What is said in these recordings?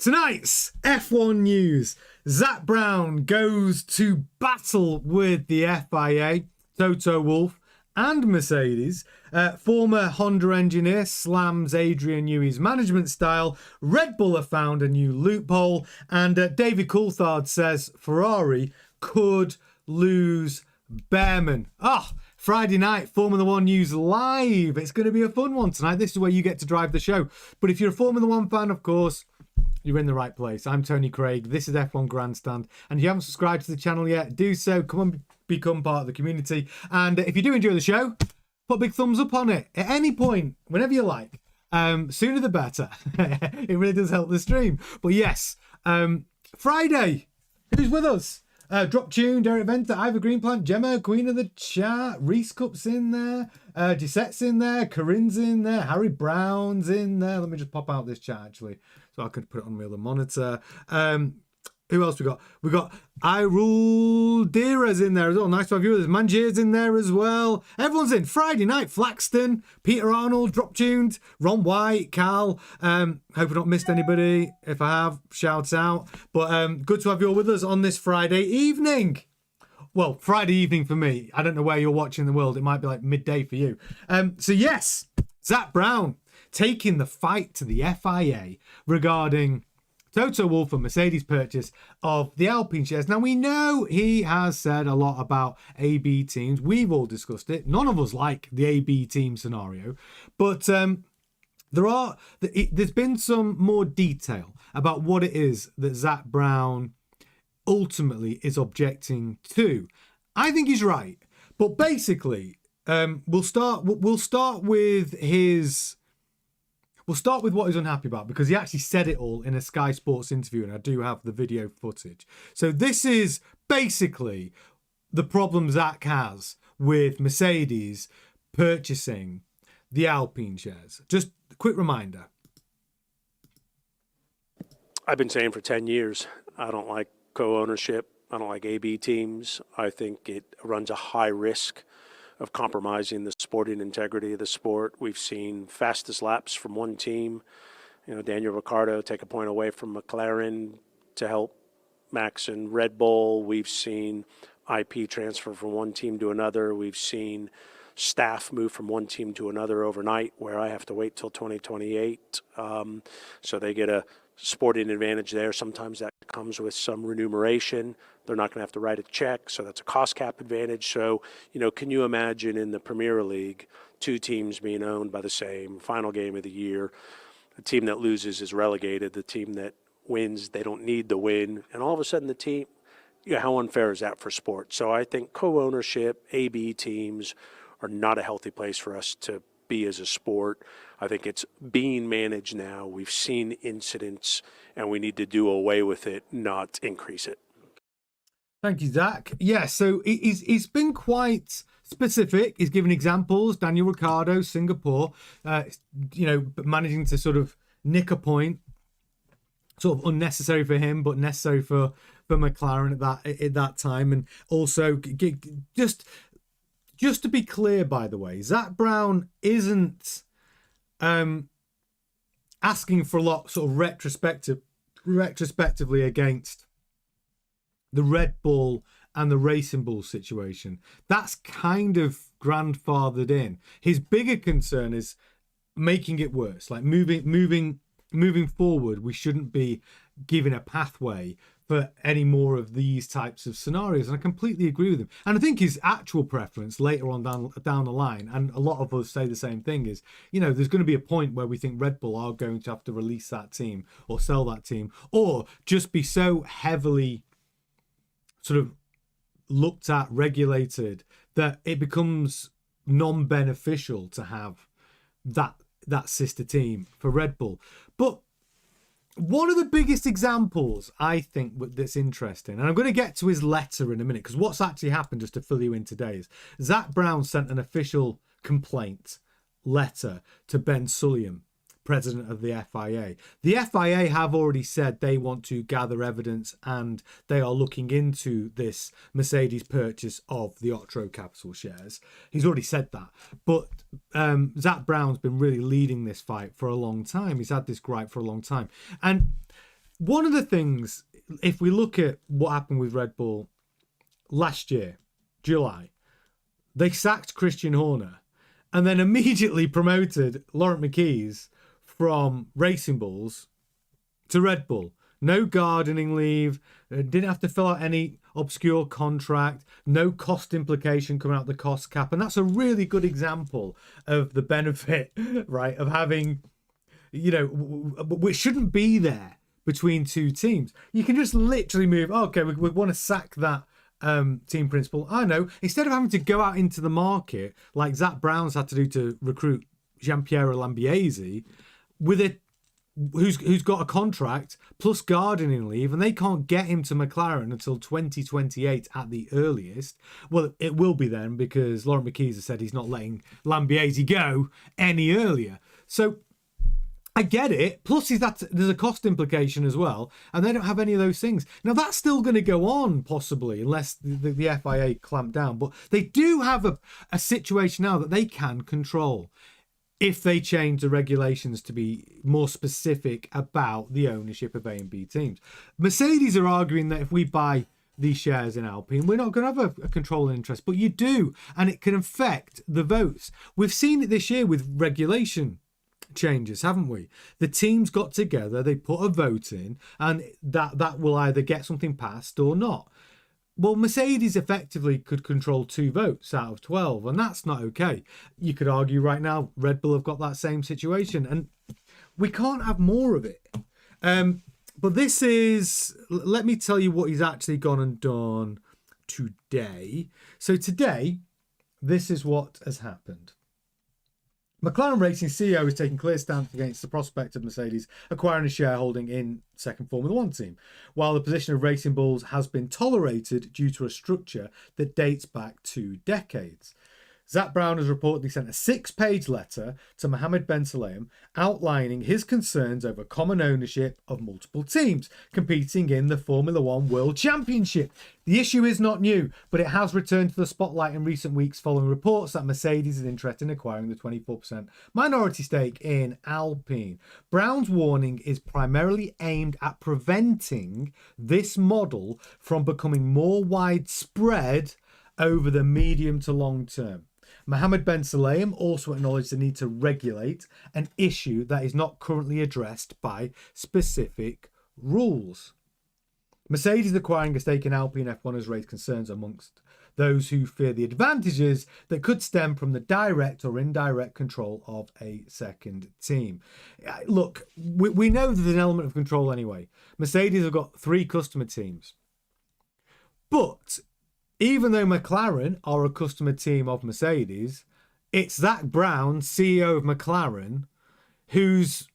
Tonight's F1 news. Zak Brown goes to battle with the FIA, Toto Wolff and Mercedes. Former Honda engineer slams Adrian Newey's management style. Red Bull have found a new loophole. And David Coulthard says Ferrari could lose Bearman. Friday night, Formula One news live. It's going to be a fun one tonight. This is where you get to drive the show. But if you're a Formula One fan, of course, you're in the right place. I'm Tony Craig. This is F1 Grandstand. And if you haven't subscribed to the channel yet, do so. Come on, become part of the community. And if you do enjoy the show, put a big thumbs up on it at any point, whenever you like. Sooner the better. It really does help the stream. But yes, Friday, who's with us? Drop Tune, Derek Venter, Ivor Greenplant, Gemma, Queen of the Chat, Reese Cup's in there, Gisette's in there, Corinne's in there, Harry Brown's in there. Let me just pop out this chat actually, so I can put it on my other monitor. Who else we got? We got I Rule Dira's in there as well. Nice to have you. There's Manjir's in there as well. Everyone's in. Friday night, Flaxton, Peter Arnold, Drop Tuned, Ron White, Cal. Hope I've not missed anybody. If I have, shouts out. But good to have you all with us on this Friday evening. Well, Friday evening for me. I don't know where you're watching the world. It might be like midday for you. So yes, Zak Brown taking the fight to the FIA regarding Toto Wolff and Mercedes' purchase of the Alpine shares. Now, we know he has said a lot about AB teams. We've all discussed it. None of us like the AB team scenario. But there's been some more detail about what it is that Zak Brown ultimately is objecting to. I think he's right. But basically, we'll start with his... We'll start with what he's unhappy about, because he actually said it all in a Sky Sports interview, and I do have the video footage. So this is basically the problem Zak has with Mercedes purchasing the Alpine shares. Just a quick reminder. I've been saying for 10 years, I don't like co-ownership. I don't like AB teams. I think it runs a high risk of compromising the sporting integrity of the sport. We've seen fastest laps from one team. Daniel Ricciardo take a point away from McLaren to help Max and Red Bull. We've seen IP transfer from one team to another. We've seen staff move from one team to another overnight, where I have to wait till 2028. So they get a sporting advantage there. Sometimes that comes with some remuneration. They're not going to have to write a check, so that's a cost cap advantage. So, can you imagine in the Premier League, two teams being owned by the same final game of the year? The team that loses is relegated. The team that wins, they don't need the win. And all of a sudden the team, how unfair is that for sport? So I think co-ownership, AB teams are not a healthy place for us to be as a sport. I think it's being managed now. We've seen incidents, and we need to do away with it, not increase it. Thank you, Zak. Yeah, so he's been quite specific. He's given examples. Daniel Ricciardo, Singapore, managing to sort of nick a point, sort of unnecessary for him, but necessary for McLaren at that time. And also, just to be clear, by the way, Zak Brown isn't asking for a lot sort of retrospectively against the Red Bull and the Racing Bull situation. That's kind of grandfathered in. His bigger concern is making it worse, like moving forward. We shouldn't be giving a pathway for any more of these types of scenarios, and I completely agree with him. And I think his actual preference later on down the line, and a lot of us say the same thing, is there's going to be a point where we think Red Bull are going to have to release that team or sell that team, or just be so heavily sort of looked at, regulated, that it becomes non-beneficial to have that sister team for Red Bull. But one of the biggest examples I think that's interesting, and I'm going to get to his letter in a minute, because what's actually happened, just to fill you in today, is Zak Brown sent an official complaint letter to Ben Sulayem, president of the FIA. The FIA have already said they want to gather evidence, and they are looking into this Mercedes purchase of the Otro Capital shares. He's already said that. But Zak Brown's been really leading this fight for a long time. He's had this gripe for a long time. And one of the things, if we look at what happened with Red Bull last year, July, they sacked Christian Horner and then immediately promoted Laurent McKees from Racing Bulls to Red Bull. No gardening leave, didn't have to fill out any obscure contract, no cost implication coming out the cost cap. And that's a really good example of the benefit, right, of having, which shouldn't be there between two teams. You can just literally move, okay, we want to sack that team principal. I know, instead of having to go out into the market like Zak Brown's had to do to recruit Giampiero Lambiase, with a who's got a contract plus gardening leave, and they can't get him to McLaren until 2028 at the earliest. Well, it will be then, because Laurent McKees has said he's not letting Lambiase go any earlier. So I get it. Plus, there's a cost implication as well, and they don't have any of those things. Now, that's still going to go on, possibly, unless the FIA clamp down. But they do have a situation now that they can control if they change the regulations to be more specific about the ownership of A and B teams. Mercedes are arguing that if we buy these shares in Alpine, we're not going to have a controlling interest, but you do, and it can affect the votes. We've seen it this year with regulation changes, haven't we? The teams got together, they put a vote in, and that will either get something passed or not. Well, Mercedes effectively could control 2 votes out of 12, and that's not okay. You could argue right now Red Bull have got that same situation, and we can't have more of it. But this is, let me tell you what he's actually gone and done today. So today, this is what has happened. McLaren Racing CEO is taking clear stance against the prospect of Mercedes acquiring a shareholding in second Formula One team, while the position of Racing Bulls has been tolerated due to a structure that dates back 2 decades. Zak Brown has reportedly sent a 6-page letter to Mohammed Ben Sulayem outlining his concerns over common ownership of multiple teams competing in the Formula One World Championship. The issue is not new, but it has returned to the spotlight in recent weeks following reports that Mercedes is interested in acquiring the 24% minority stake in Alpine. Brown's warning is primarily aimed at preventing this model from becoming more widespread over the medium to long term. Mohammed Ben Sulayem also acknowledged the need to regulate an issue that is not currently addressed by specific rules. Mercedes acquiring a stake in Alpine F1 has raised concerns amongst those who fear the advantages that could stem from the direct or indirect control of a second team. Look, we know there's an element of control anyway. Mercedes have got 3 customer teams. But even though McLaren are a customer team of Mercedes, it's Zak Brown, CEO of McLaren, who's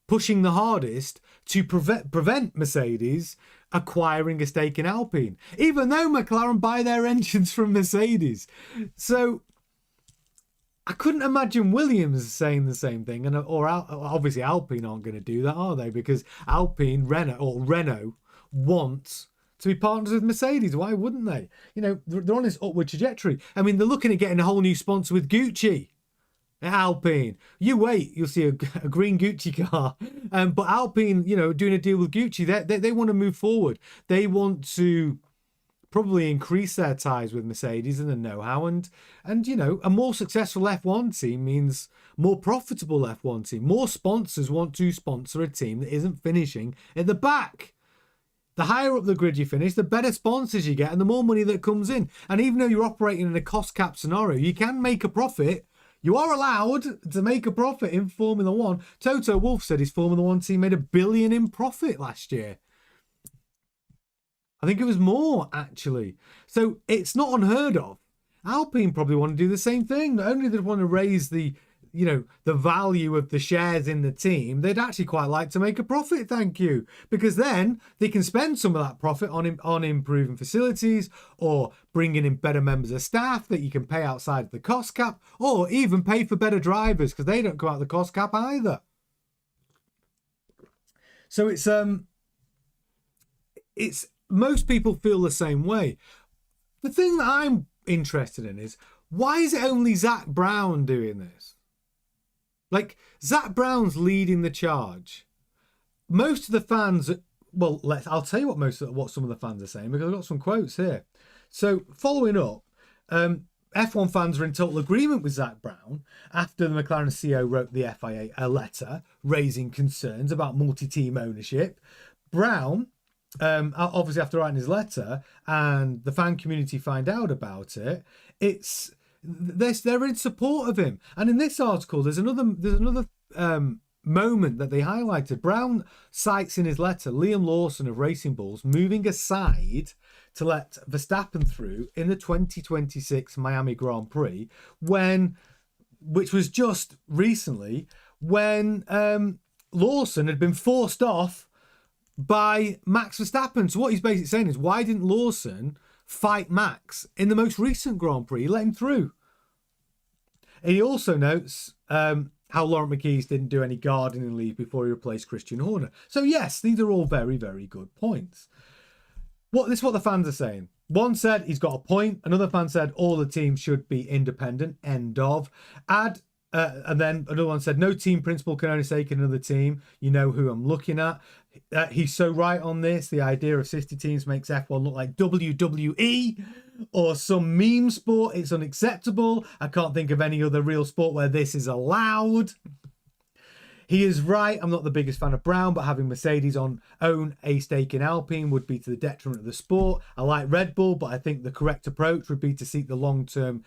pushing the hardest to prevent Mercedes acquiring a stake in Alpine, even though McLaren buy their engines from Mercedes. So I couldn't imagine Williams saying the same thing, or obviously Alpine aren't going to do that, are they? Because Renault wants to be partners with Mercedes. Why wouldn't they? They're on this upward trajectory. I mean, they're looking at getting a whole new sponsor with Gucci at Alpine. You wait, you'll see a green Gucci car. But Alpine, doing a deal with Gucci, they want to move forward. They want to probably increase their ties with Mercedes and the know-how. And a more successful F1 team means more profitable F1 team. More sponsors want to sponsor a team that isn't finishing at the back. The higher up the grid you finish, the better sponsors you get and the more money that comes in. And even though you're operating in a cost cap scenario, you can make a profit. You are allowed to make a profit in Formula One. Toto Wolff said his Formula One team made $1 billion in profit last year. I think it was more, actually. So it's not unheard of. Alpine probably want to do the same thing. Not only do they want to raise the value of the shares in the team, they'd actually quite like to make a profit, thank you. Because then they can spend some of that profit on improving facilities, or bringing in better members of staff that you can pay outside the cost cap, or even pay for better drivers, because they don't go out the cost cap either. So it's most people feel the same way. The thing that I'm interested in is, why is it only Zak Brown doing this? Like, Zak Brown's leading the charge. most of the fans, well, I'll tell you what some of the fans are saying, because I've got some quotes here. So following up, F1 fans are in total agreement with Zak Brown after the McLaren CEO wrote the FIA a letter raising concerns about multi-team ownership. Brown, obviously after writing his letter and the fan community find out about it, they're in support of him. And in this article, there's another moment that they highlighted. Brown cites in his letter Liam Lawson of Racing Bulls moving aside to let Verstappen through in the 2026 Miami Grand Prix, which was just recently, when Lawson had been forced off by Max Verstappen. So what he's basically saying is, why didn't Lawson fight Max in the most recent Grand Prix? He let him through. And he also notes how Laurent Mekies didn't do any gardening leave before he replaced Christian Horner. So yes, these are all very, very good points. This is what the fans are saying. One said he's got a point. Another fan said all the teams should be independent. End of. And then another one said no team principal can only stake in another team. You know who I'm looking at. He's so right on this. The idea of sister teams makes F1 look like WWE or some meme sport. It's unacceptable. I can't think of any other real sport where this is allowed. He is right. I'm not the biggest fan of Brown, but having Mercedes own a stake in Alpine would be to the detriment of the sport. I like Red Bull, but I think the correct approach would be to seek the long-term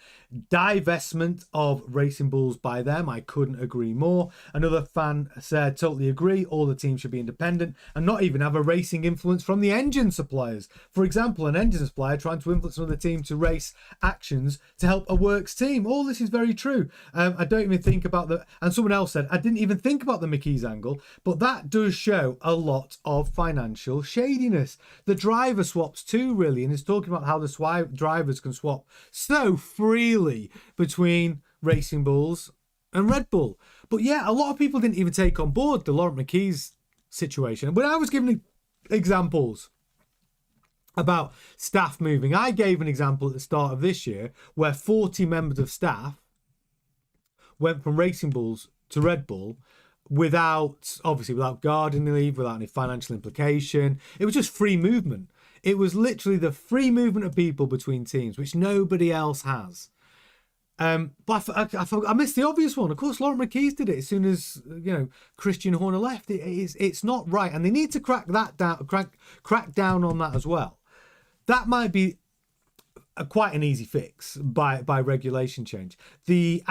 divestment of Racing Bulls by them. I couldn't agree more. Another fan said, totally agree. All the teams should be independent and not even have a racing influence from the engine suppliers. For example, an engine supplier trying to influence another team to race actions to help a works team. All this is very true. I don't even think about and someone else said, I didn't even think about the Mekies angle, but that does show a lot of financial shadiness. The driver swaps too, really, and it's talking about how the drivers can swap so freely between Racing Bulls and Red Bull. But yeah, a lot of people didn't even take on board the Laurent Mekies situation. When I was giving examples about staff moving, I gave an example at the start of this year where 40 members of staff went from Racing Bulls to Red Bull without gardening leave, without any financial implication. It was just free movement. It was literally the free movement of people between teams, which nobody else has. But I missed the obvious one. Of course, Laurent Mekies did it as soon as Christian Horner left. It's not right, and they need to crack down on that as well. That might be quite an easy fix by regulation change. The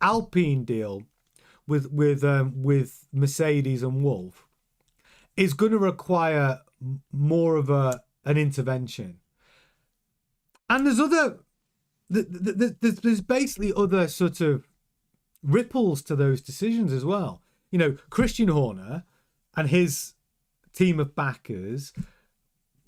Alpine deal with Mercedes and Wolf is going to require more of an intervention. And there's basically other sort of ripples to those decisions as well. Christian Horner and his team of backers,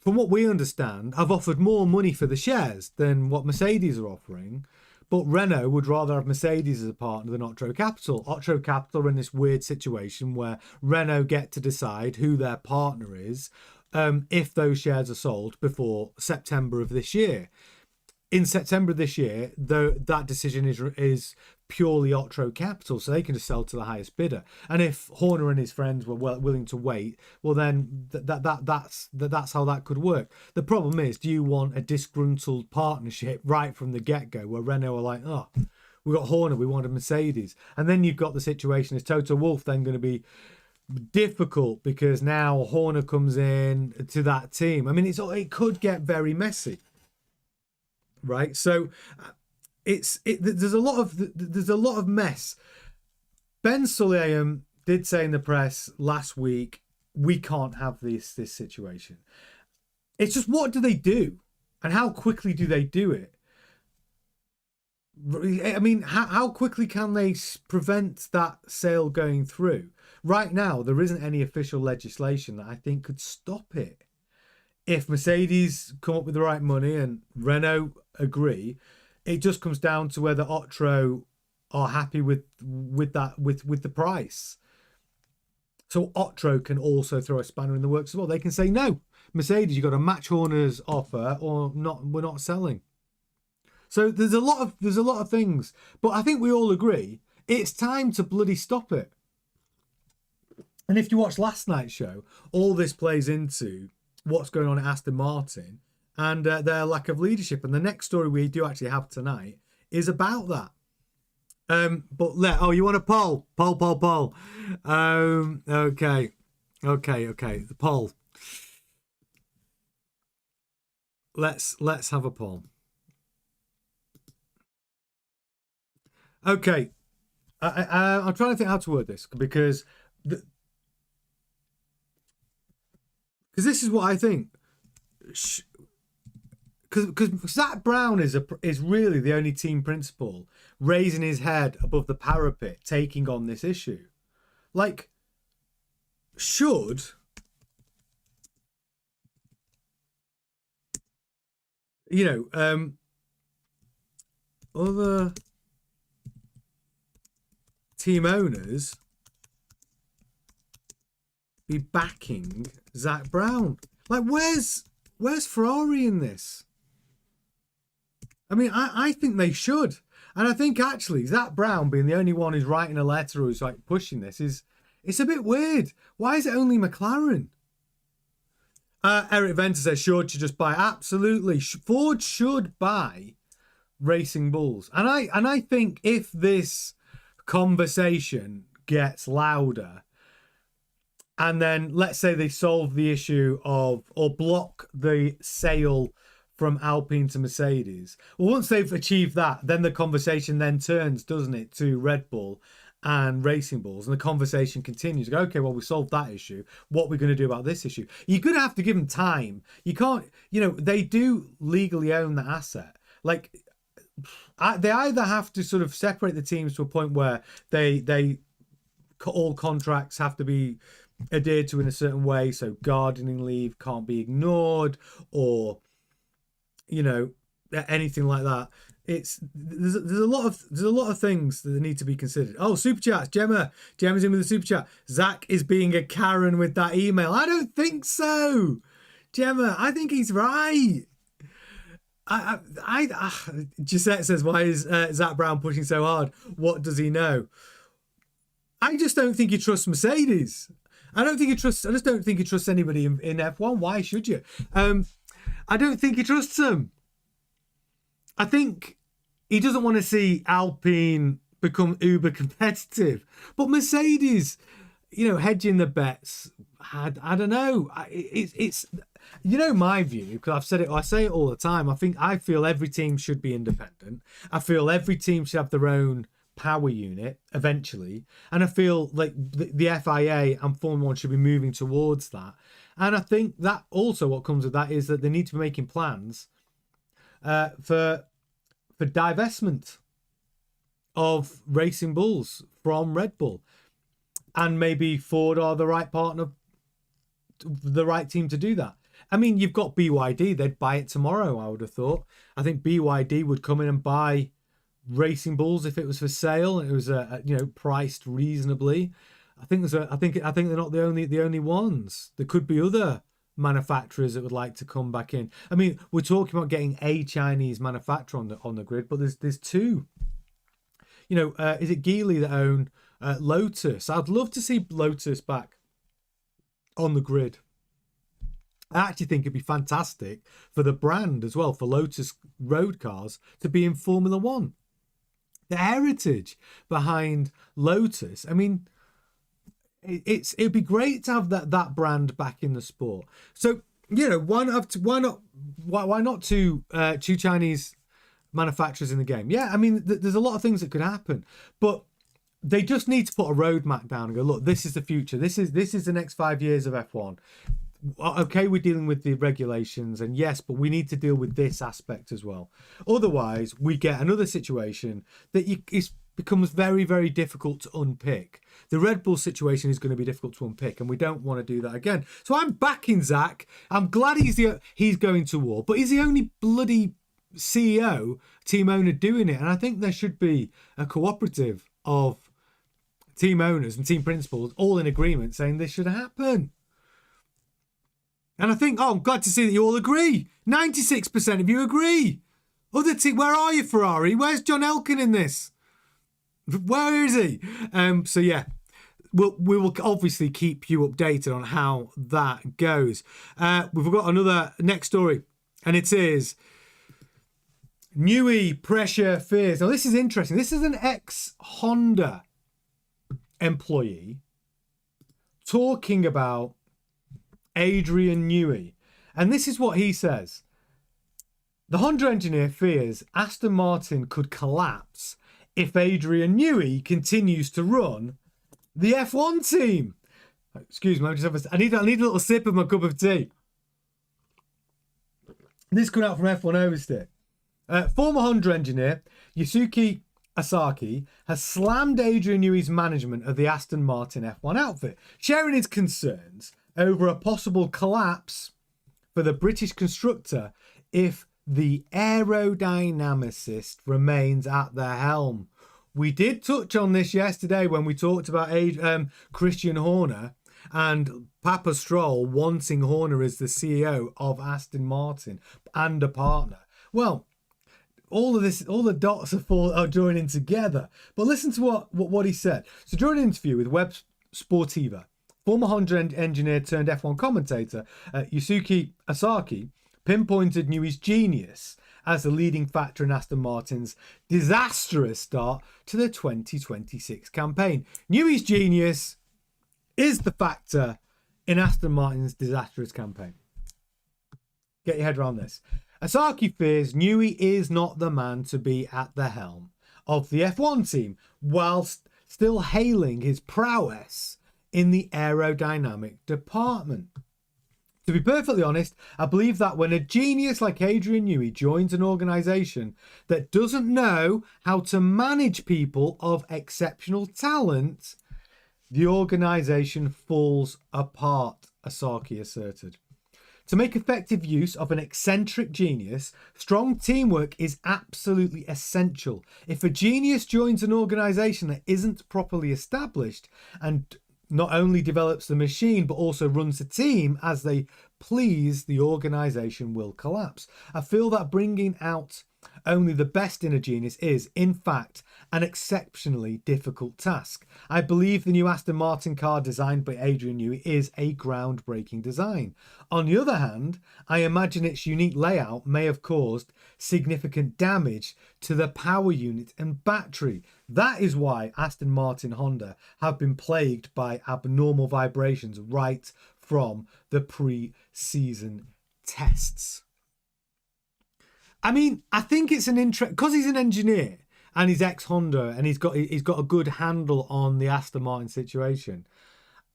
from what we understand, have offered more money for the shares than what Mercedes are offering. But Renault would rather have Mercedes as a partner than Otro Capital. Otro Capital are in this weird situation where Renault get to decide who their partner is if those shares are sold before September of this year. In September of this year, that decision is purely Otro Capital, so they can just sell to the highest bidder. And if Horner and his friends were willing to wait, well then that's how that could work. The problem is, do you want a disgruntled partnership right from the get-go where Renault are like, oh, we got Horner, we wanted Mercedes, and then you've got the situation is Toto Wolff then going to be difficult because now Horner comes in to that team. I mean, it could get very messy, right? So there's a lot of mess. Ben Sulayem did say in the press last week, we can't have this situation. It's just, what do they do, and how quickly do they do it? I mean, how quickly can they prevent that sale going through? Right now, there isn't any official legislation that I think could stop it. If Mercedes come up with the right money and Renault agree, it just comes down to whether Otro are happy with the price. So Otro can also throw a spanner in the works as well. They can say, no, Mercedes, you've got to match Horner's offer or not. We're not selling. So there's a lot of things, but I think we all agree it's time to bloody stop it. And if you watch last night's show, all this plays into what's going on at Aston Martin and their lack of leadership. And the next story we do actually have tonight is about that. You want a poll? Poll. Okay. The poll. Let's have a poll. Okay. I'm trying to think how to word this because this is what I think. Because Zak Brown is really the only team principal raising his head above the parapet, taking on this issue. Like, should other team owners be backing Zak Brown? Like, where's Ferrari in this? I mean, I think they should. And I think actually Zak Brown being the only one who's writing a letter who's like pushing this it's a bit weird. Why is it only McLaren? Eric Venter says Ford should just buy. Absolutely. Ford should buy Racing Bulls. And I think if this conversation gets louder and then let's say they solve the issue or block the sale from Alpine to Mercedes. Well, once they've achieved that, then the conversation then turns, doesn't it, to Red Bull and Racing Bulls, and the conversation continues. Go, okay, well, we solved that issue. What are we going to do about this issue? You're going to have to give them time. You can't, they do legally own the asset. Like, they either have to sort of separate the teams to a point where they all contracts have to be adhered to in a certain way, so gardening leave can't be ignored, or anything like that. There's a lot of things that need to be considered. Oh, super chats. Gemma's in with the super chat. Zach is being a Karen with that email. I don't think so, Gemma. I think he's right. Gisette says, why is Zak Brown pushing so hard? What does he know? I just don't think he trusts Mercedes. I just don't think he trusts anybody in F1. Why should you? I don't think he trusts them. I think he doesn't want to see Alpine become uber competitive. But Mercedes, hedging the bets, I don't know. It's my view, because I say it all the time. I feel every team should be independent. I feel every team should have their own power unit eventually. And I feel like the FIA and Formula 1 should be moving towards that. And I think that also what comes with that is that they need to be making plans for divestment of Racing Bulls from Red Bull. And maybe Ford are the right partner, the right team to do that. I mean, you've got BYD. They'd buy it tomorrow, I would have thought. I think BYD would come in and buy Racing Bulls if it was for sale and it was priced reasonably. I think they're not the only ones. There could be other manufacturers that would like to come back in. I mean, we're talking about getting a Chinese manufacturer on the grid, but there's two. Is it Geely that own Lotus? I'd love to see Lotus back on the grid. I actually think it'd be fantastic for the brand as well, for Lotus road cars to be in Formula 1. The heritage behind Lotus. I mean, it'd be great to have that brand back in the sport. So why not two Chinese manufacturers in the game? Yeah, I mean, there's a lot of things that could happen, but they just need to put a roadmap down and go, look, this is the future. This is the next 5 years of F1. Okay, we're dealing with the regulations, and yes, but we need to deal with this aspect as well. Otherwise, we get another situation that becomes very, very difficult to unpick. The Red Bull situation is going to be difficult to unpick, and we don't want to do that again. So I'm backing Zach. I'm glad he's going to war, but he's the only bloody CEO, team owner doing it, and I think there should be a cooperative of team owners and team principals all in agreement saying this should happen. And I think, I'm glad to see that you all agree. 96% of you agree. Other team, where are you, Ferrari? Where's John Elkann in this? Where is he? So yeah, we will obviously keep you updated on how that goes. We've got another next story, and it is Newey pressure fears. Now, this is interesting. This is an ex-Honda employee talking about Adrian Newey. And this is what he says. The Honda engineer fears Aston Martin could collapse if Adrian Newey continues to run the F1 team. Excuse me, I need a little sip of my cup of tea. This coming out from F1 Oversteer. Former Honda engineer Yusuke Asaki has slammed Adrian Newey's management of the Aston Martin F1 outfit, sharing his concerns over a possible collapse for the British constructor if the aerodynamicist remains at the helm. We did touch on this yesterday when we talked about Christian Horner and Papa Stroll wanting Horner as the CEO of Aston Martin and a partner. Well, all of this, all the dots are joining together. But listen to what he said. So during an interview with Web Sportiva, former Honda engineer turned F1 commentator Yusuke Asaki pinpointed Newey's genius as the leading factor in Aston Martin's disastrous start to the 2026 campaign. Newey's genius is the factor in Aston Martin's disastrous campaign. Get your head around this. Asaki fears Newey is not the man to be at the helm of the F1 team, whilst still hailing his prowess in the aerodynamic department. To be perfectly honest, I believe that when a genius like Adrian Newey joins an organisation that doesn't know how to manage people of exceptional talent, the organisation falls apart, Asaki asserted. To make effective use of an eccentric genius, strong teamwork is absolutely essential. If a genius joins an organisation that isn't properly established and not only develops the machine but also runs the team as they please, the organisation will collapse. I feel that bringing out only the best in a genius is, in fact, an exceptionally difficult task. I believe the new Aston Martin car designed by Adrian Newey is a groundbreaking design. On the other hand, I imagine its unique layout may have caused significant damage to the power unit and battery. That is why Aston Martin Honda have been plagued by abnormal vibrations right from the pre-season tests. I mean, I think it's an because he's an engineer and he's ex-Honda and he's got a good handle on the Aston Martin situation.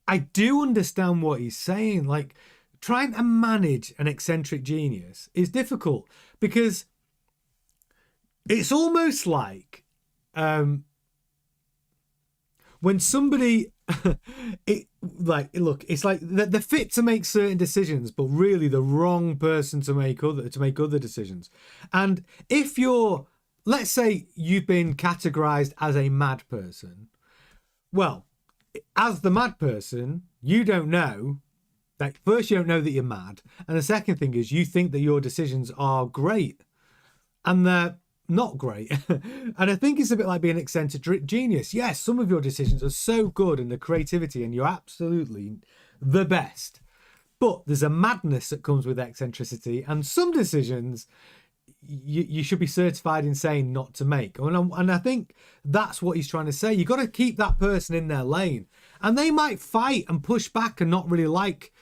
I do understand what he's saying. Like, trying to manage an eccentric genius is difficult because it's almost like when somebody it's like they're fit to make certain decisions, but really the wrong person to make other decisions. And if you're, let's say you've been categorized as a mad person, well, as the mad person, you don't know. Like, first, you don't know that you're mad, and the second thing is you think that your decisions are great, and they're not great. And I think it's a bit like being an eccentric genius. Yes, some of your decisions are so good and the creativity and you're absolutely the best, but there's a madness that comes with eccentricity, and some decisions you should be certified insane not to make. And I think that's what he's trying to say. You've got to keep that person in their lane, and they might fight and push back and not really like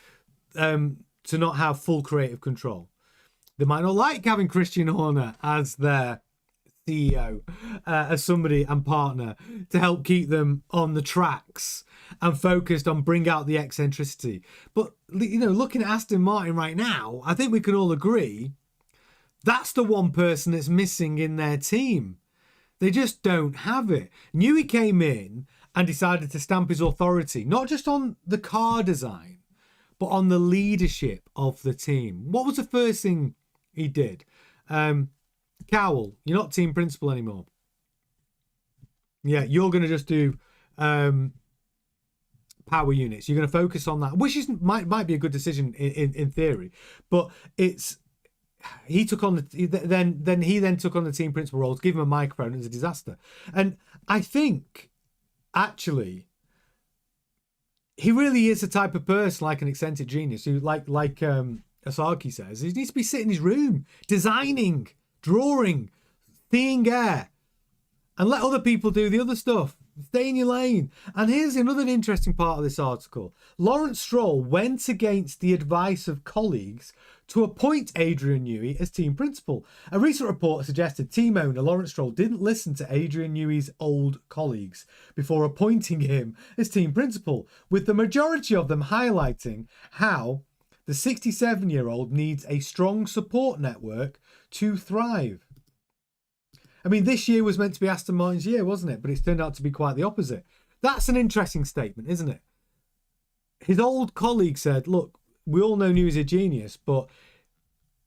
to not have full creative control. They might not like having Christian Horner as their CEO, as somebody and partner to help keep them on the tracks and focused on bring out the eccentricity. But, you know, looking at Aston Martin right now, I think we can all agree that's the one person that's missing in their team. They just don't have it. Newey came in and decided to stamp his authority, not just on the car design, but on the leadership of the team. What was the first thing he did? Cowell, you're not team principal anymore. Yeah, you're going to just do power units. You're going to focus on that, which might be a good decision in theory, but it's he took on he took on the team principal roles, give him a microphone. It was a disaster. And I think actually he really is the type of person, like an eccentric genius, who, like Asaki says, he needs to be sitting in his room, designing, drawing, seeing air, and let other people do the other stuff. Stay in your lane. And here's another interesting part of this article. Lawrence Stroll went against the advice of colleagues to appoint Adrian Newey as team principal. A recent report suggested team owner Lawrence Stroll didn't listen to Adrian Newey's old colleagues before appointing him as team principal, with the majority of them highlighting how the 67-year-old needs a strong support network to thrive. I mean, this year was meant to be Aston Martin's year, wasn't it? But it's turned out to be quite the opposite. That's an interesting statement, isn't it? His old colleague said, look, we all know Newey's a genius, but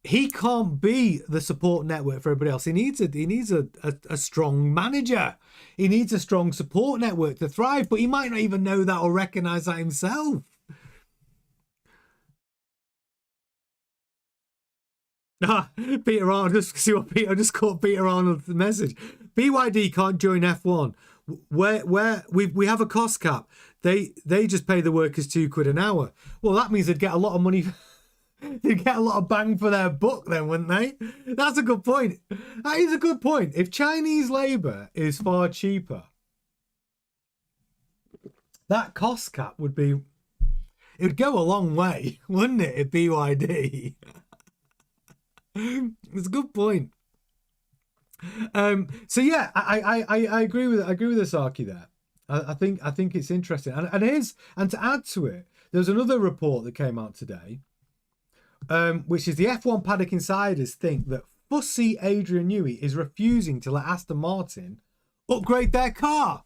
he can't be the support network for everybody else. He needs a strong manager. He needs a strong support network to thrive, but he might not even know that or recognise that himself. Peter Arnold, just see what Peter, I just caught Peter Arnold's message. BYD can't join F1 where we have a cost cap. They just pay the workers £2 an hour. Well, that means they'd get a lot of money. They'd get a lot of bang for their buck then, wouldn't they? That's a good point. That is a good point. If Chinese labour is far cheaper, that cost cap would be, it would go a long way, wouldn't it, at BYD? It's a good point. So yeah, I agree with Asaki there. I think it's interesting, and to add to it, there's another report that came out today, which is the F1 Paddock insiders think that fussy Adrian Newey is refusing to let Aston Martin upgrade their car.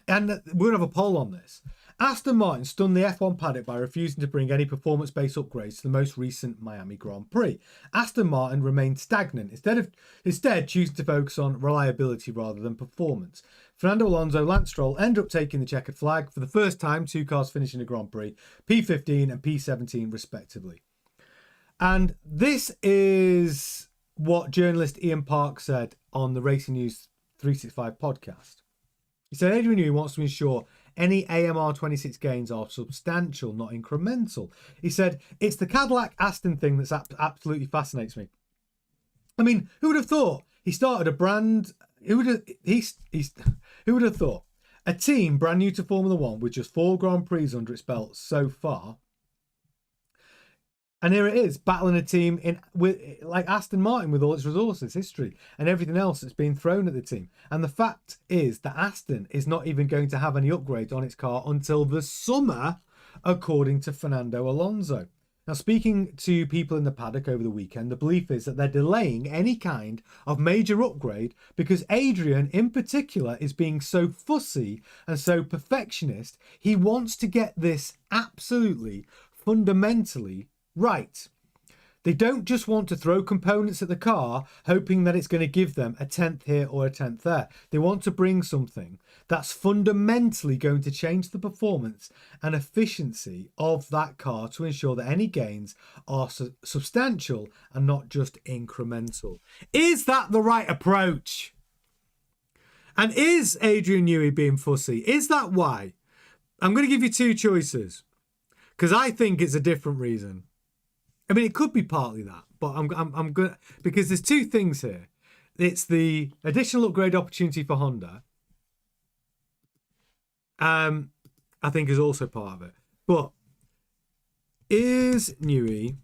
And we're gonna have a poll on this. Aston Martin stunned the F1 paddock by refusing to bring any performance-based upgrades to the most recent Miami Grand Prix. Aston Martin remained stagnant, instead choosing to focus on reliability rather than performance. Fernando Alonso, Lance Stroll ended up taking the checkered flag for the first time, two cars finishing the Grand Prix, P15 and P17 respectively. And this is what journalist Ian Park said on the Racing News 365 podcast. He said Adrian Newey wants to ensure any AMR 26 gains are substantial, not incremental. He said, it's the Cadillac Aston thing that's absolutely fascinates me. I mean, who would have thought he started a brand? Who would have thought a team brand new to Formula One with just 4 Grand Prix under its belt so far? And here it is, battling a team like Aston Martin with all its resources, history, and everything else that's been thrown at the team. And the fact is that Aston is not even going to have any upgrades on its car until the summer, according to Fernando Alonso. Now, speaking to people in the paddock over the weekend, the belief is that they're delaying any kind of major upgrade because Adrian, in particular, is being so fussy and so perfectionist. He wants to get this absolutely, fundamentally right. They don't just want to throw components at the car hoping that it's going to give them a 10th here or a 10th there. They want to bring something that's fundamentally going to change the performance and efficiency of that car to ensure that any gains are substantial and not just incremental. Is that the right approach? And is Adrian Newey being fussy? Is that why? I'm going to give you 2 choices because I think it's a different reason. I mean, it could be partly that, but I'm good because there's 2 things here. It's the additional upgrade opportunity for Honda. I think is also part of it. But is Newey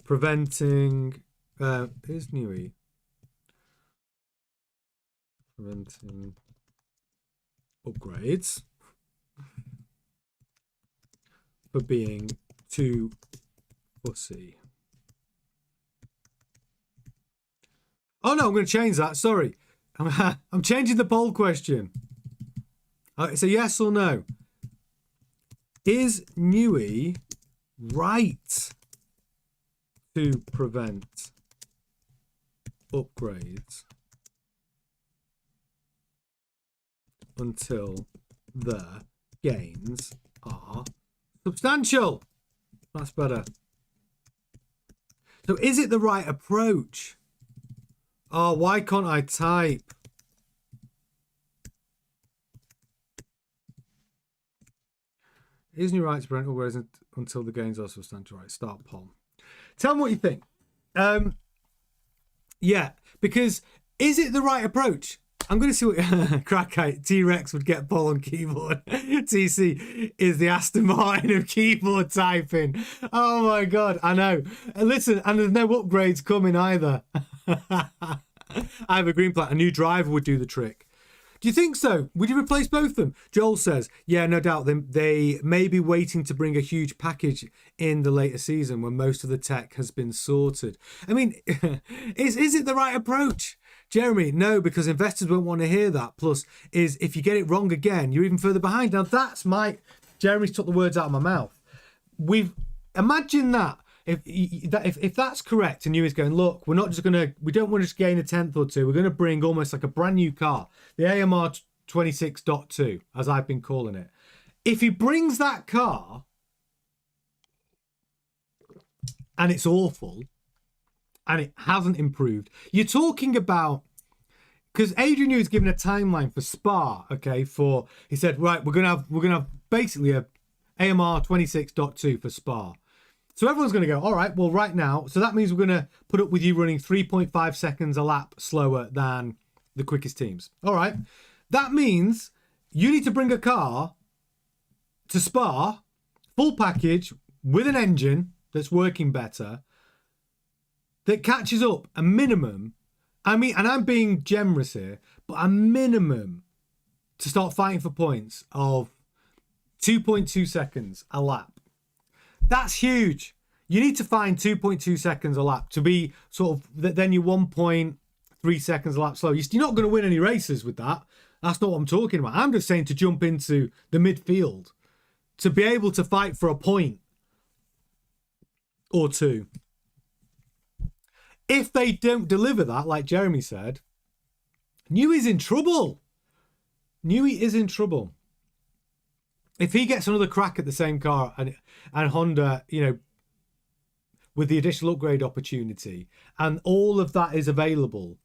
preventing upgrades for being too fussy? Oh no, I'm going to change that. Sorry. I'm changing the poll question. It's a yes or no. Is Newey right to prevent upgrades until the gains are substantial? That's better. So is it the right approach? Oh, why can't I type? Isn't your right to parental ways until the game's also substantial right? Start poll. Tell me what you think. Yeah, because is it the right approach? I'm going to see what Crackite T-Rex would get poll on keyboard. TC is the Aston Martin of keyboard typing. Oh my God, I know. Listen, and there's no upgrades coming either. I have a green plat. A new driver would do the trick. Do you think so? Would you replace both of them? Joel says, yeah, no doubt. They may be waiting to bring a huge package in the later season when most of the tech has been sorted. I mean, is it the right approach? Jeremy, no, because investors won't want to hear that. Plus, if you get it wrong again, you're even further behind. Now, Jeremy's took the words out of my mouth. Imagine that. If that's correct, and Newey's going, look, we don't want to just gain a tenth or two. We're going to bring almost like a brand new car, the AMR 26.2, as I've been calling it. If he brings that car and it's awful and it hasn't improved, you're talking about, because Adrian Newey's given a timeline for Spa, okay, he said, right, we're gonna have basically a AMR 26.2 for Spa. So everyone's going to go, all right, well, right now, so that means we're going to put up with you running 3.5 seconds a lap slower than the quickest teams. All right. That means you need to bring a car to Spa, full package, with an engine that's working better, that catches up a minimum. I mean, and I'm being generous here, but a minimum to start fighting for points of 2.2 seconds a lap. That's huge. You need to find 2.2 seconds a lap to be sort of, then you're 1.3 seconds a lap slow. You're not going to win any races with that. That's not what I'm talking about. I'm just saying to jump into the midfield, to be able to fight for a point or two. If they don't deliver that, like Jeremy said, Newey's in trouble. Newey is in trouble. If he gets another crack at the same car and Honda, with the additional upgrade opportunity, and all of that is available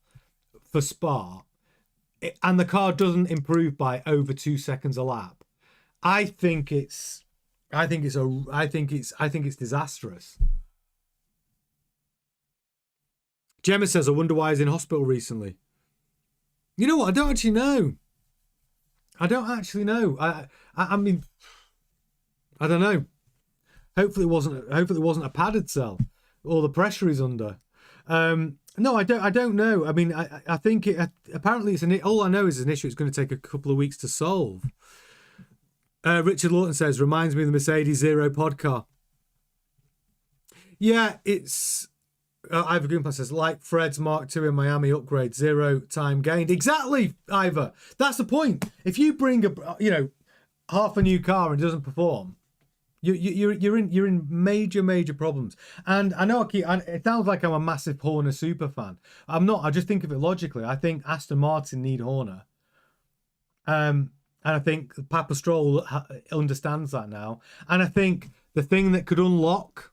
for Spa, and the car doesn't improve by over 2 seconds a lap, I think it's disastrous. Gemma says, I wonder why he's in hospital recently. You know what? I don't actually know. I mean, I don't know. Hopefully it wasn't a padded cell or the pressure he's under. No, I don't know. I mean, I think apparently it's all I know is an issue. It's going to take a couple of weeks to solve. Richard Lawton says, reminds me of the Mercedes Zero pod car. Yeah, it's Ivor Goompa says, like Fred's Mark II in Miami upgrade, 0 time gained. Exactly, Ivor. That's the point. If you bring half a new car and it doesn't perform, you're in major problems. And I know it sounds like I'm a massive Horner super fan. I'm not. I just think of it logically. I think Aston Martin need Horner. And I think Papa Stroll understands that now. And I think the thing that could unlock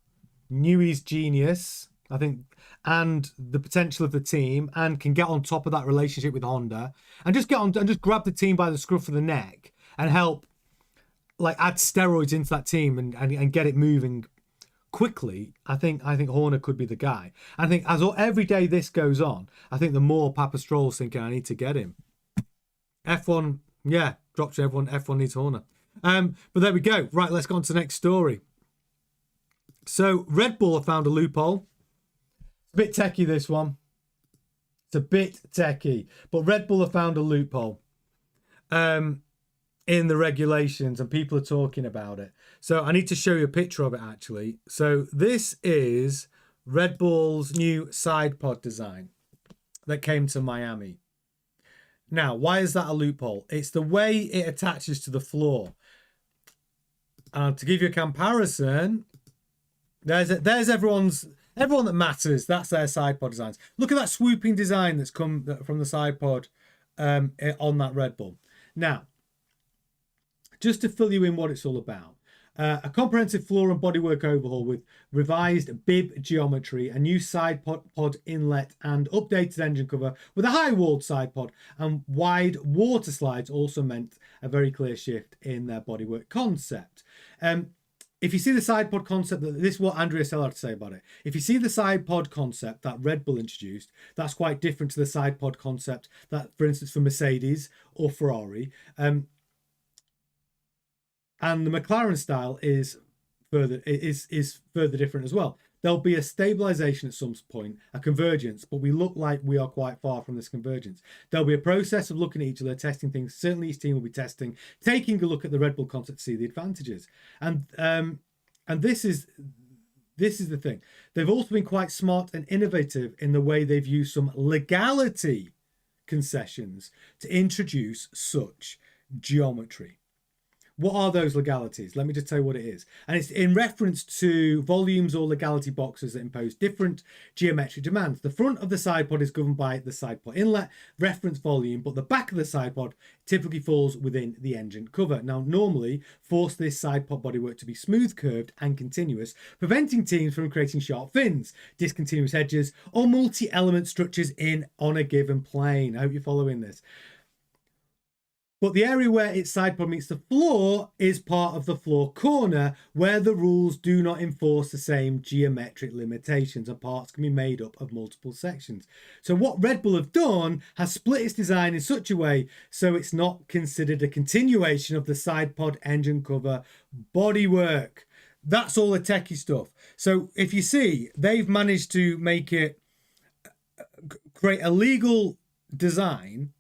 Newey's genius, I think, and the potential of the team, and can get on top of that relationship with Honda, and just grab the team by the scruff of the neck and help, like, add steroids into that team and get it moving quickly. I think Horner could be the guy. I think every day this goes on, I think the more Papa Stroll's thinking, I need to get him. F1, yeah, drop to everyone. F1 needs Horner. But there we go. Right, let's go on to the next story. So Red Bull have found a loophole. A bit techie, this one. It's a bit techie. But Red Bull have found a loophole in the regulations, and people are talking about it. So I need to show you a picture of it, actually. So this is Red Bull's new Sidepod design that came to Miami. Now, why is that a loophole? It's the way it attaches to the floor. And to give you a comparison, there's everyone that matters. That's their Sidepod designs. Look at that swooping design that's come from the Sidepod on that Red Bull. Now, just to fill you in what it's all about. A comprehensive floor and bodywork overhaul with revised bib geometry, a new side pod inlet, and updated engine cover with a high-walled side pod and wide water slides also meant a very clear shift in their bodywork concept. If you see the side pod concept, this is what Andrea Stella had to say about it. If you see the side pod concept that Red Bull introduced, that's quite different to the side pod concept that, for instance, for Mercedes or Ferrari. And the McLaren style is further different as well. There'll be a stabilization at some point, a convergence, but we look like we are quite far from this convergence. There'll be a process of looking at each other, testing things. Certainly each team will be testing, taking a look at the Red Bull concept to see the advantages. And this is the thing. They've also been quite smart and innovative in the way they've used some legality concessions to introduce such geometry. What are those legalities? Let me just tell you what it is. And it's in reference to volumes or legality boxes that impose different geometric demands. The front of the side pod is governed by the side pod inlet, reference volume, but the back of the side pod typically falls within the engine cover. Now, normally, force this side pod bodywork to be smooth, curved, and continuous, preventing teams from creating sharp fins, discontinuous edges, or multi-element structures on a given plane. I hope you're following this. But the area where its side pod meets the floor is part of the floor corner where the rules do not enforce the same geometric limitations and parts can be made up of multiple sections. So what Red Bull have done has split its design in such a way so it's not considered a continuation of the side pod engine cover bodywork. That's all the techie stuff. So if you see, they've managed to create a legal design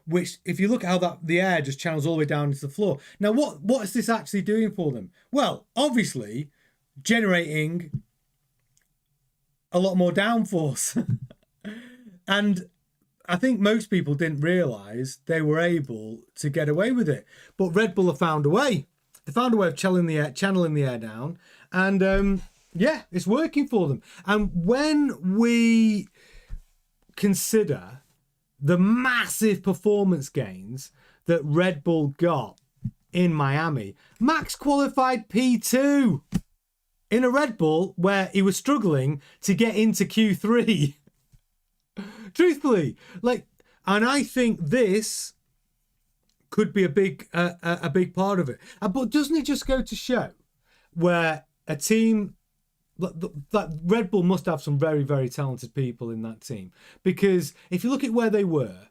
which, if you look at how the air just channels all the way down into the floor. Now, what is this actually doing for them? Well, obviously, generating a lot more downforce. And I think most people didn't realise they were able to get away with it. But Red Bull have found a way. They found a way of channeling the air down. And, yeah, it's working for them. And when we consider the massive performance gains that Red Bull got in Miami, Max qualified P2 in a Red Bull where he was struggling to get into Q3. Truthfully, and I think this could be a big part of it. But doesn't it just go to show where a team that Red Bull must have some very, very talented people in that team? Because if you look at where they were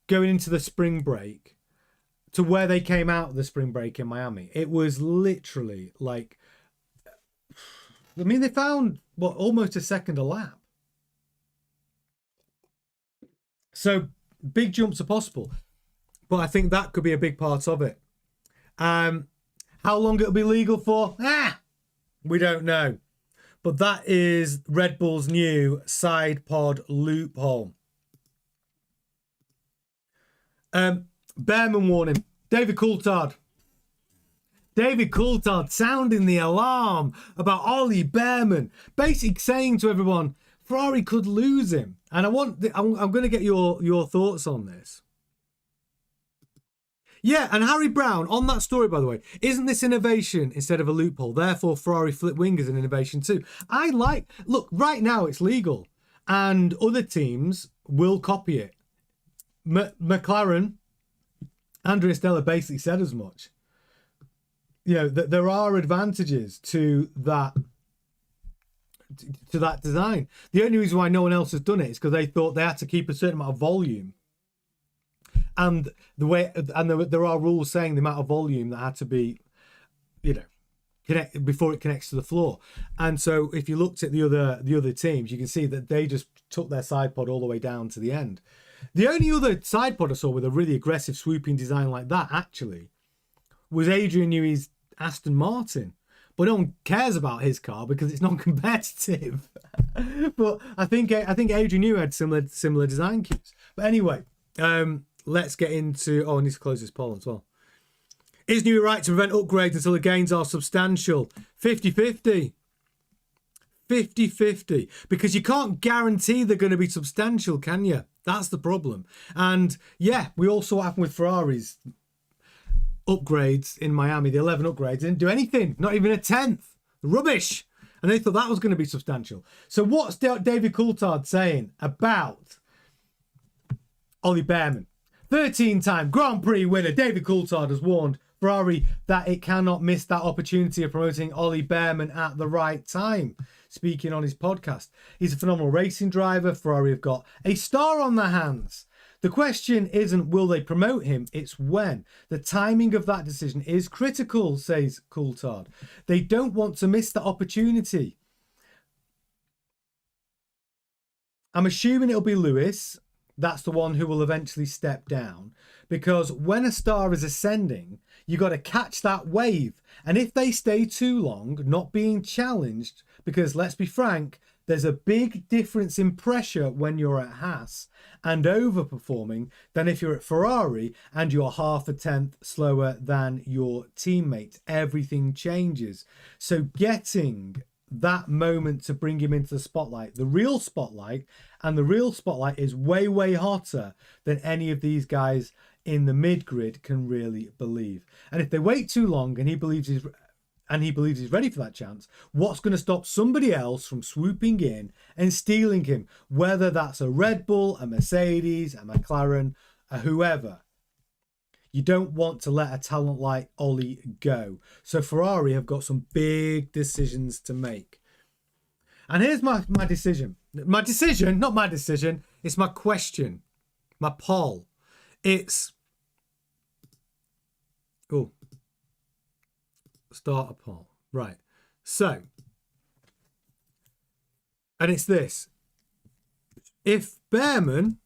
going into the spring break to where they came out of the spring break in Miami, it was literally they found almost a second a lap. So big jumps are possible, but I think that could be a big part of it. How long it'll be legal for? We don't know. But that is Red Bull's new side pod loophole. Bearman warning. David Coulthard sounding the alarm about Ollie Bearman, basically saying to everyone, Ferrari could lose him. And I'm going to get your thoughts on this. Yeah, and Harry Brown, on that story, by the way, isn't this innovation instead of a loophole? Therefore, Ferrari flip wing is an innovation too. Look, right now it's legal and other teams will copy it. McLaren, Andrea Stella basically said as much. You know, that there are advantages to that design. The only reason why no one else has done it is because they thought they had to keep a certain amount of volume. And there are rules saying the amount of volume that had to be, before it connects to the floor. And so if you looked at the other teams, you can see that they just took their side pod all the way down to the end. The only other side pod I saw with a really aggressive swooping design like that actually was Adrian Newey's Aston Martin. But no one cares about his car because it's non-competitive. But I think Adrian Newey had similar design cues. But anyway, let's get into... I need to close this poll as well. Is Newey right to prevent upgrades until the gains are substantial? 50-50. 50-50. Because you can't guarantee they're going to be substantial, can you? That's the problem. And yeah, we all saw what happened with Ferraris. upgrades in Miami, the 11 upgrades, didn't do anything, not even a 10th. Rubbish. And they thought that was going to be substantial. So what's David Coulthard saying about Ollie Bearman? 13-time Grand Prix winner David Coulthard has warned Ferrari that it cannot miss that opportunity of promoting Ollie Bearman at the right time. Speaking on his podcast, he's a phenomenal racing driver. Ferrari have got a star on their hands. The question isn't will they promote him, it's when. The timing of that decision is critical, says Coulthard. They don't want to miss the opportunity. I'm assuming it'll be Lewis. That's the one who will eventually step down. Because when a star is ascending, you got to catch that wave. And if they stay too long, not being challenged, because let's be frank, there's a big difference in pressure when you're at Haas and overperforming than if you're at Ferrari and you're half a tenth slower than your teammate. Everything changes. So getting that moment to bring him into the spotlight, the real spotlight, and the real spotlight is way, way hotter than any of these guys in the mid-grid can really believe. And if they wait too long and he believes he's ready for that chance, what's going to stop somebody else from swooping in and stealing him? Whether that's a Red Bull, a Mercedes, a McLaren, a whoever. You don't want to let a talent like Ollie go. So Ferrari have got some big decisions to make. And here's my decision. My decision, not my decision. It's my question. My poll. It's... Oh. Start a poll. Right. So. And it's this. If Bearman...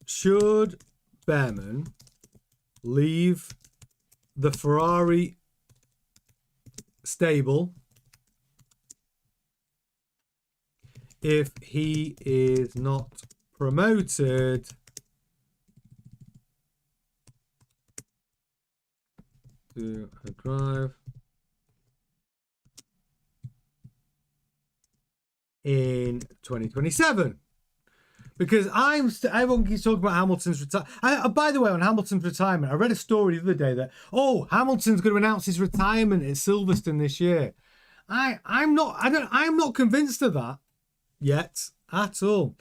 Should Bearman leave the Ferrari stable if he is not promoted to a drive in 2027? Because everyone keeps talking about Hamilton's retirement. By the way, on Hamilton's retirement, I read a story the other day that, Hamilton's going to announce his retirement at Silverstone this year. I'm not convinced of that yet at all.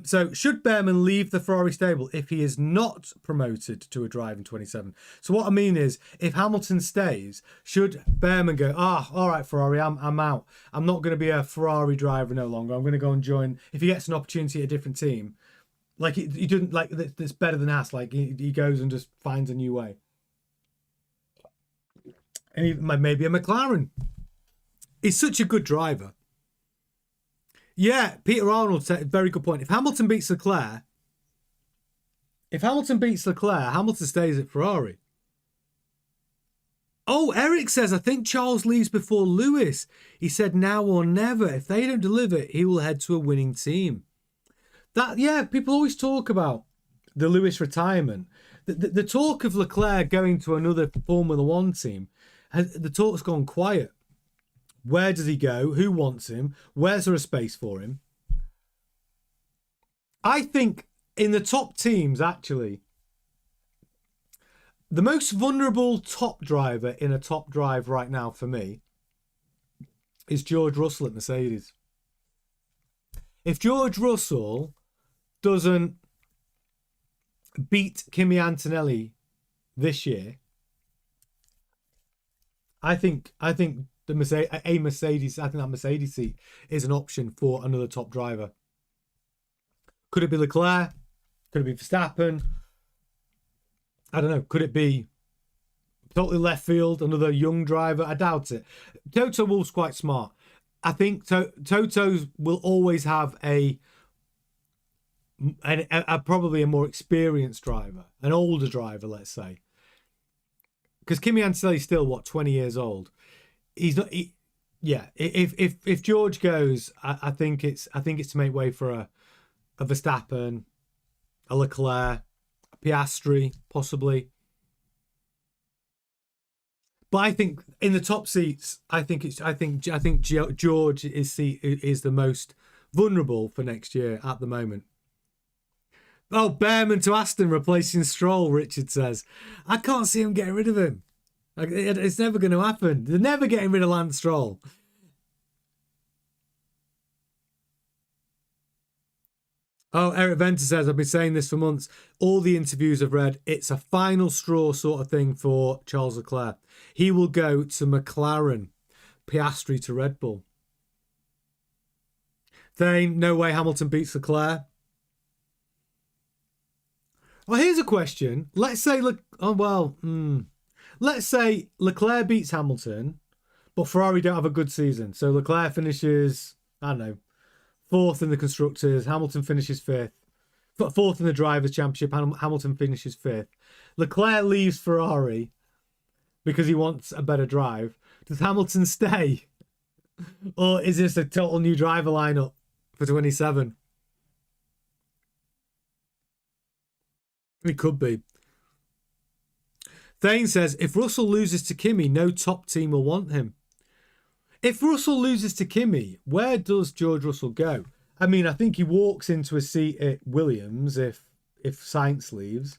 So should Bearman leave the Ferrari stable if he is not promoted to a drive in 27? So what I mean is, if Hamilton stays, should Bearman go, all right, Ferrari, I'm out. I'm not going to be a Ferrari driver no longer. I'm going to go and join, if he gets an opportunity at a different team, like he didn't, like that's better than Haas, like he goes and just finds a new way. And maybe a McLaren. He's such a good driver. Yeah, Peter Arnold said, very good point. If Hamilton beats Leclerc, Hamilton stays at Ferrari. Oh, Eric says, I think Charles leaves before Lewis. He said now or never. If they don't deliver, he will head to a winning team. People always talk about the Lewis retirement. The talk of Leclerc going to another Formula One team, the talk's gone quiet. Where does he go? Who wants him? Where's there a space for him? I think in the top teams, actually, the most vulnerable top driver in a top drive right now for me is George Russell at Mercedes. If George Russell doesn't beat Kimi Antonelli this year, I think that Mercedes seat is an option for another top driver. Could it be Leclerc? Could it be Verstappen? I don't know. Could it be totally left field, another young driver? I doubt it. Toto Wolff's quite smart. I think Toto's will always have probably a more experienced driver, an older driver, let's say. Because Kimi Antonelli's still 20 years old. He's not. If George goes, I think it's to make way for a Verstappen, a Leclerc, a Piastri, possibly. But I think in the top seats, I think George is the most vulnerable for next year at the moment. Oh, Bearman to Aston replacing Stroll, Richard says. I can't see him getting rid of him. Like, it's never going to happen. They're never getting rid of Lance Stroll. Oh, Eric Venter says, I've been saying this for months. All the interviews I've read, it's a final straw sort of thing for Charles Leclerc. He will go to McLaren, Piastri to Red Bull. Thane, no way Hamilton beats Leclerc. Well, here's a question. Let's say, let's say Leclerc beats Hamilton, but Ferrari don't have a good season. So Leclerc finishes, I don't know, 4th in the Constructors. Hamilton finishes 5th. 4th in the Drivers' Championship. Hamilton finishes 5th. Leclerc leaves Ferrari because he wants a better drive. Does Hamilton stay? Or is this a total new driver lineup for 27? It could be. Thane says, if Russell loses to Kimi, no top team will want him. If Russell loses to Kimi, where does George Russell go? I mean, I think he walks into a seat at Williams if Sainz leaves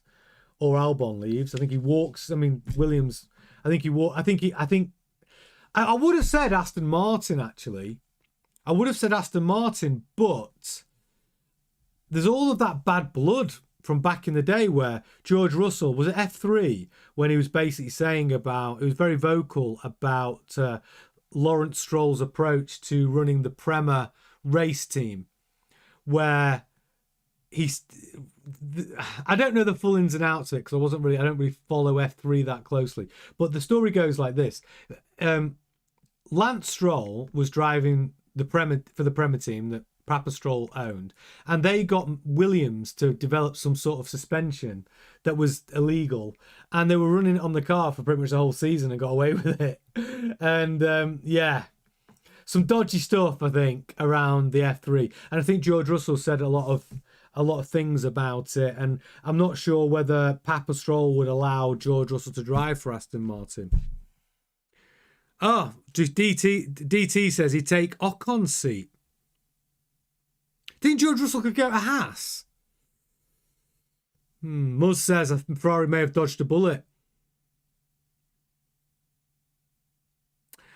or Albon leaves. I think he walks. I mean, Williams. I would have said Aston Martin, actually. I would have said Aston Martin, but there's all of that bad blood from back in the day where George Russell was at F3 when he was basically saying about, he was very vocal about Lawrence Stroll's approach to running the Prema race team, where I don't know the full ins and outs of it because I don't really follow F3 that closely, but the story goes like this. Lance Stroll was driving for the Prema team that Papa Stroll owned, and they got Williams to develop some sort of suspension that was illegal, and they were running it on the car for pretty much the whole season and got away with it. And some dodgy stuff, I think, around the F3, and I think George Russell said a lot of things about it, and I'm not sure whether Papa Stroll would allow George Russell to drive for Aston Martin. Oh, DT says he'd take Ocon's seat. Think George Russell could go to Haas? Muzz says Ferrari may have dodged a bullet.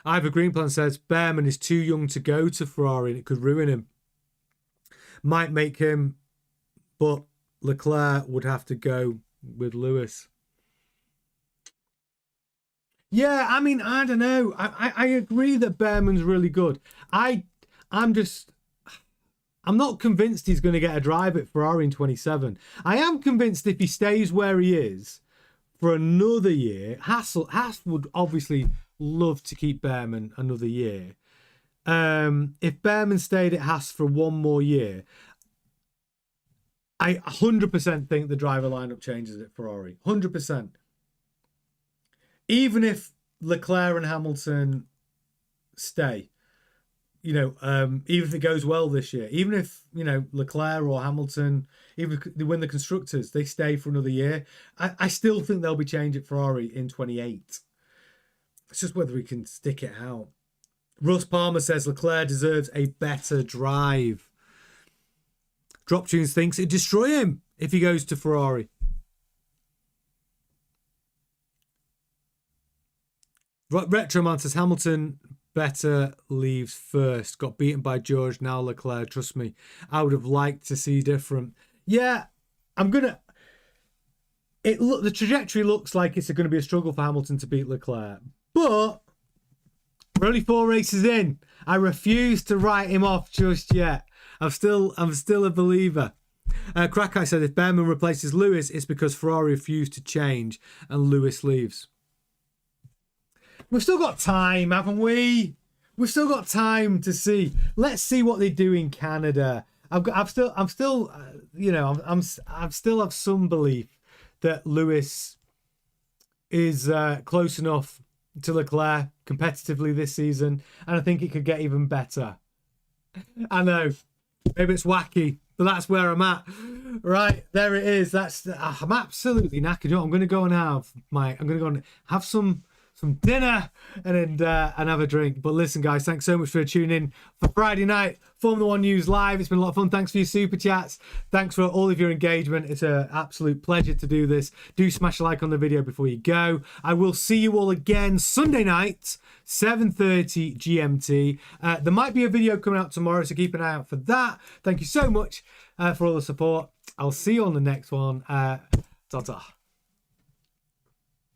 Ivor Greenplant says Bearman is too young to go to Ferrari and it could ruin him. Might make him, but Leclerc would have to go with Lewis. Yeah, I mean, I don't know. I agree that Bearman's really good. I'm not convinced he's going to get a drive at Ferrari in 27. I am convinced if he stays where he is for another year, Haas would obviously love to keep Bearman another year. If Bearman stayed at Haas for one more year, I 100% think the driver lineup changes at Ferrari. 100%. Even if Leclerc and Hamilton stay. Even if it goes well this year, even if, Leclerc or Hamilton, even if they win the Constructors, they stay for another year, I still think there'll be change at Ferrari in 28. It's just whether we can stick it out. Russ Palmer says Leclerc deserves a better drive. Drop Tunes thinks it'd destroy him if he goes to Ferrari. Retroman says Hamilton better leaves first. Got beaten by George, now Leclerc. Trust me, I would have liked to see different. Yeah, the trajectory looks like it's going to be a struggle for Hamilton to beat Leclerc. But we're only 4 races in. I refuse to write him off just yet. I'm still a believer. Crackeye said if Bearman replaces Lewis, it's because Ferrari refused to change and Lewis leaves. We've still got time, haven't we? We've still got time to see. Let's see what they do in Canada. I still have some belief that Lewis is close enough to Leclerc competitively this season, and I think it could get even better. I know, maybe it's wacky, but that's where I'm at. Right, there it is. I'm absolutely knackered. I'm going to go and have some some dinner and have a drink. But listen, guys, thanks so much for tuning in for Friday night Formula One News Live. It's been a lot of fun. Thanks for your super chats. Thanks for all of your engagement. It's an absolute pleasure to do this. Do smash a like on the video before you go. I will see you all again Sunday night, 7:30 GMT. There might be a video coming out tomorrow, so keep an eye out for that. Thank you so much for all the support. I'll see you on the next one. Ta-ta.